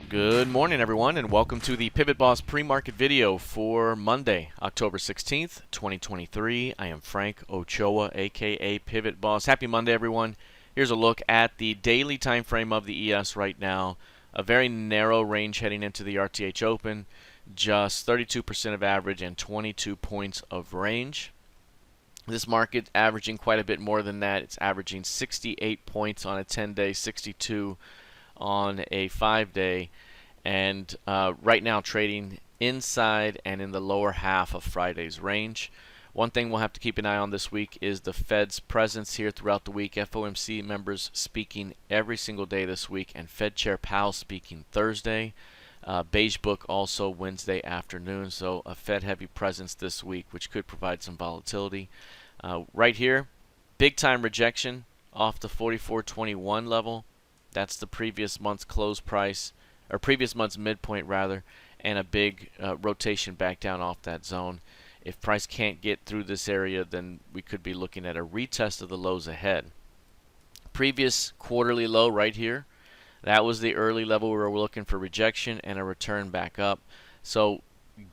Good morning, everyone, and welcome to the PivotBoss pre-market video for Monday, October 16th, 2023. I am Frank Ochoa, aka PivotBoss. Happy Monday, everyone. Here's a look at the daily time frame of the ES right now. A very narrow range heading into the RTH Open, just 32% of average and 22 points of range. This market averaging quite a bit more than that. It's averaging 68 points on a 10-day, 62 on a 5-day, and right now trading inside and in the lower half of Friday's range. One thing we'll have to keep an eye on this week is the Fed's presence here throughout the week. FOMC members speaking every single day this week, and Fed Chair Powell speaking Thursday. Beige book also Wednesday afternoon, so a Fed-heavy presence this week, which could provide some volatility. Right here, big-time rejection off the 44.21 level. That's the previous month's close price, or previous month's midpoint rather, and a big rotation back down off that zone. If price can't get through this area, then we could be looking at a retest of the lows ahead. Previous quarterly low right here, that was the early level where we're looking for rejection and a return back up. So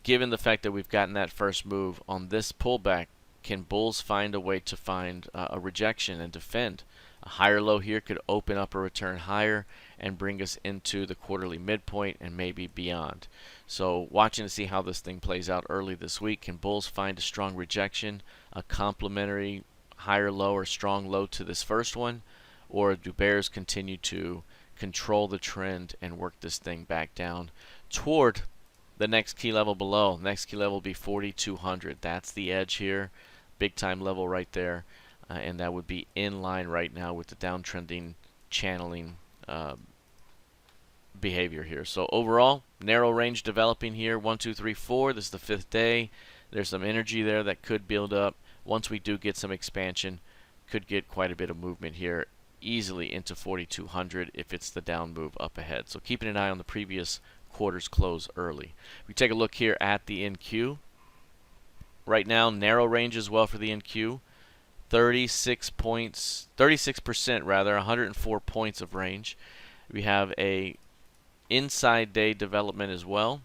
given the fact that we've gotten that first move on this pullback, can bulls find a way to find a rejection and defend? A higher low here could open up a return higher and bring us into the quarterly midpoint and maybe beyond. So watching to see how this thing plays out early this week. Can bulls find a strong rejection, a complementary higher low or strong low to this first one, or do bears continue to control the trend and work this thing back down toward the next key level below? Next key level will be 4,200. That's the edge here, big time level right there. And that would be in line right now with the downtrending channeling behavior here. So overall, narrow range developing here. 1, 2, 3, 4. This is the 5th day. There's some energy there that could build up. Once we do get some expansion, could get quite a bit of movement here, easily into 4,200 if it's the down move up ahead. So keeping an eye on the previous quarter's close early. We take a look here at the NQ. Right now, narrow range as well for the NQ. 36 points, 36% rather, 104 points of range. We have a inside day development as well,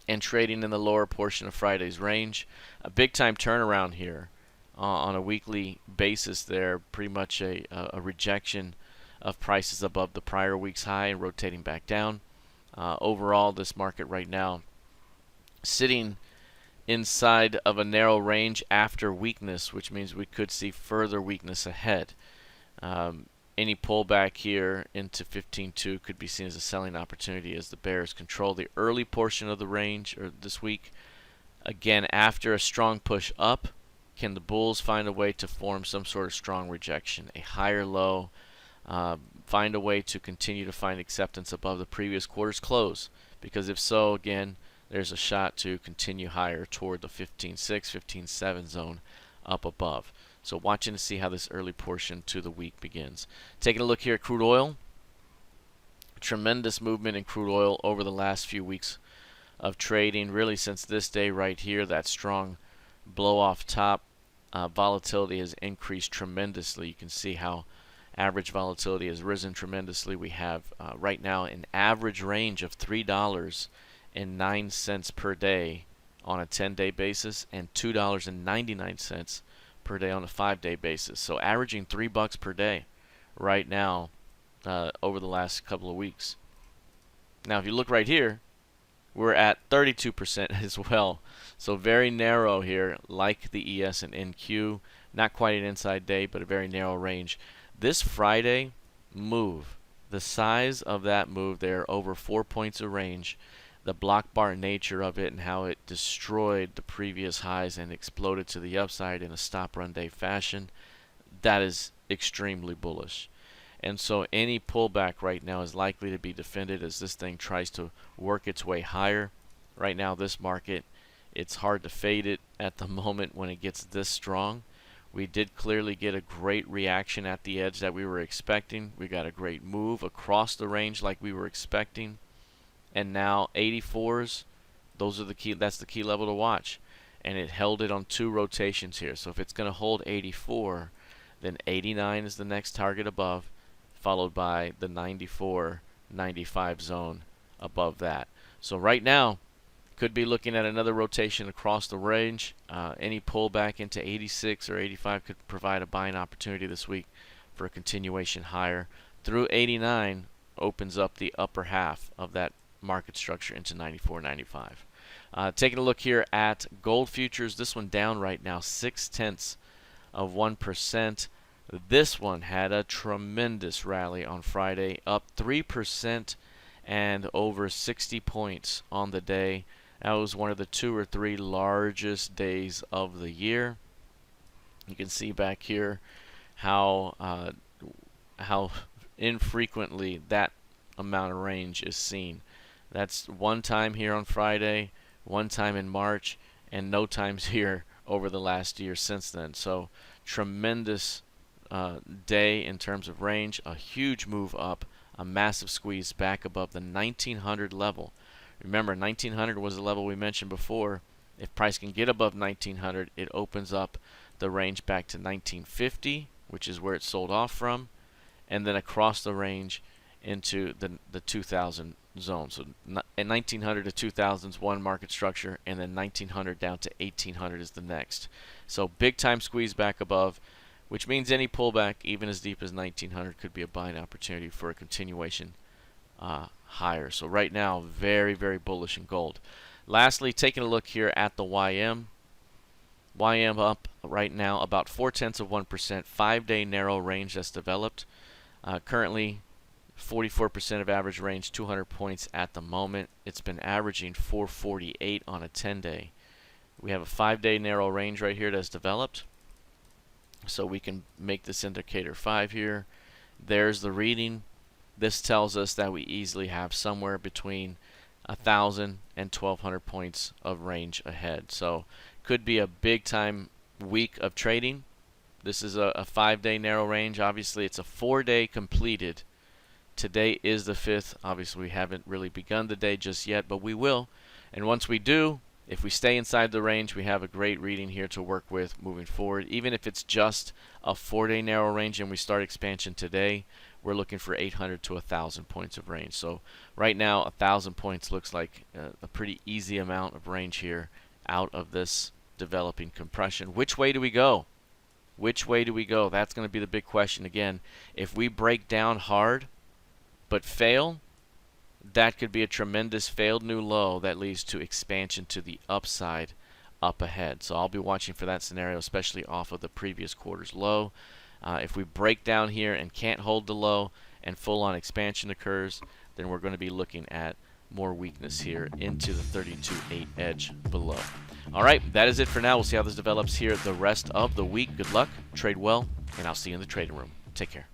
and trading in the lower portion of Friday's range. A big time turnaround here on a weekly basis there. Pretty much a rejection of prices above the prior week's high and rotating back down. Overall, this market right now sitting inside of a narrow range after weakness, which means we could see further weakness ahead. Any pullback here into 15.2 could be seen as a selling opportunity as the bears control the early portion of the range or this week. Again, after a strong push up, can the bulls find a way to form some sort of strong rejection, a higher low, find a way to continue to find acceptance above the previous quarter's close? Because if so, again, there's a shot to continue higher toward the 15.6, 15.7 zone up above. So watching to see how this early portion to the week begins. Taking a look here at crude oil. Tremendous movement in crude oil over the last few weeks of trading, really since this day right here. That strong blow off top. Volatility has increased tremendously. You can see how average volatility has risen tremendously. We have right now an average range of $3.09 per day on a 10-day basis and $2.99 per day on a 5-day basis. So averaging $3 per day right now over the last couple of weeks. Now if you look right here, we're at 32% as well. So very narrow here, like the ES and NQ. Not quite an inside day, but a very narrow range. This Friday move, the size of that move there, over 4 points of range, the block bar nature of it and how it destroyed the previous highs and exploded to the upside in a stop run day fashion, that is extremely bullish. And so any pullback right now is likely to be defended as this thing tries to work its way higher. Right now this market, it's hard to fade it at the moment when it gets this strong. We did clearly get a great reaction at the edge that we were expecting. We got a great move across the range like we were expecting. And now 84s, those are the key. That's the key level to watch. And it held it on 2 rotations here. So if it's going to hold 84, then 89 is the next target above, followed by the 94 95 zone above that. So right now, could be looking at another rotation across the range. Any pullback into 86 or 85 could provide a buying opportunity this week for a continuation higher. Through 89 opens up the upper half of that market structure into 94, 95. Taking a look here at gold futures, this one down right now 0.6%. This one had a tremendous rally on Friday, up 3% and over 60 points on the day. That was one of the 2 or 3 largest days of the year. You can see back here how infrequently that amount of range is seen. That's one time here on Friday, one time in March, and no times here over the last year since then. So tremendous day in terms of range, a huge move up, a massive squeeze back above the 1900 level. Remember, 1900 was the level we mentioned before. If price can get above 1900, it opens up the range back to 1950, which is where it sold off from, and then across the range into the 2000 zone. So at 1900 to 2000 is one market structure, and then 1900 down to 1800 is the next. So big time squeeze back above, which means any pullback, even as deep as 1900, could be a buying opportunity for a continuation higher. So right now, very, very bullish in gold. Lastly, taking a look here at the YM. YM up right now about 0.4%, 5-day narrow range that's developed. Currently, 44% of average range, 200 points at the moment. It's been averaging 448 on a 10-day. We have a 5-day narrow range right here that's developed. So we can make this indicator 5 here. There's the reading. This tells us that we easily have somewhere between 1,000 and 1,200 points of range ahead. So could be a big time week of trading. This is a 5-day narrow range. Obviously, it's a 4-day completed. Today is the 5th. Obviously, we haven't really begun the day just yet, but we will. And once we do, if we stay inside the range, we have a great reading here to work with moving forward. Even if it's just a 4-day narrow range and we start expansion today, we're looking for 800 to 1,000 points of range. So right now, 1,000 points looks like a pretty easy amount of range here out of this developing compression. Which way do we go? Which way do we go? That's going to be the big question again. If we break down hard but fail, that could be a tremendous failed new low that leads to expansion to the upside up ahead. So I'll be watching for that scenario, especially off of the previous quarter's low. If we break down here and can't hold the low and full-on expansion occurs, then we're going to be looking at more weakness here into the 32.8 edge below. All right, that is it for now. We'll see how this develops here the rest of the week. Good luck, trade well, and I'll see you in the trading room. Take care.